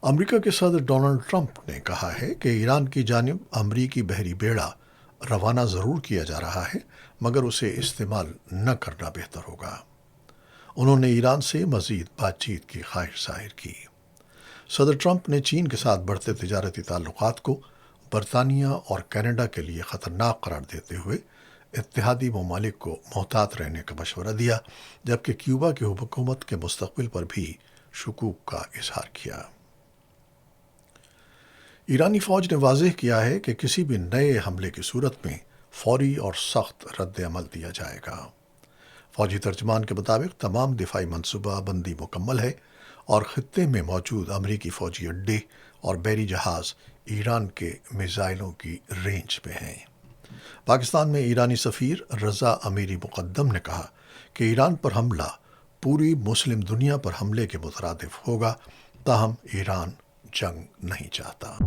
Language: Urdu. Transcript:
امریکہ کے صدر ڈونلڈ ٹرمپ نے کہا ہے کہ ایران کی جانب امریکی بحری بیڑا روانہ ضرور کیا جا رہا ہے، مگر اسے استعمال نہ کرنا بہتر ہوگا۔ انہوں نے ایران سے مزید بات چیت کی خواہش ظاہر کی۔ صدر ٹرمپ نے چین کے ساتھ بڑھتے تجارتی تعلقات کو برطانیہ اور کینیڈا کے لیے خطرناک قرار دیتے ہوئے اتحادی ممالک کو محتاط رہنے کا مشورہ دیا، جبکہ کیوبا کی حکومت کے مستقبل پر بھی شکوک کا اظہار کیا۔ ایرانی فوج نے واضح کیا ہے کہ کسی بھی نئے حملے کی صورت میں فوری اور سخت رد عمل دیا جائے گا۔ فوجی ترجمان کے مطابق تمام دفاعی منصوبہ بندی مکمل ہے اور خطے میں موجود امریکی فوجی اڈے اور بحری جہاز ایران کے میزائلوں کی رینج میں ہیں۔ پاکستان میں ایرانی سفیر رضا امیری مقدم نے کہا کہ ایران پر حملہ پوری مسلم دنیا پر حملے کے مترادف ہوگا، تاہم ایران جنگ نہیں چاہتا۔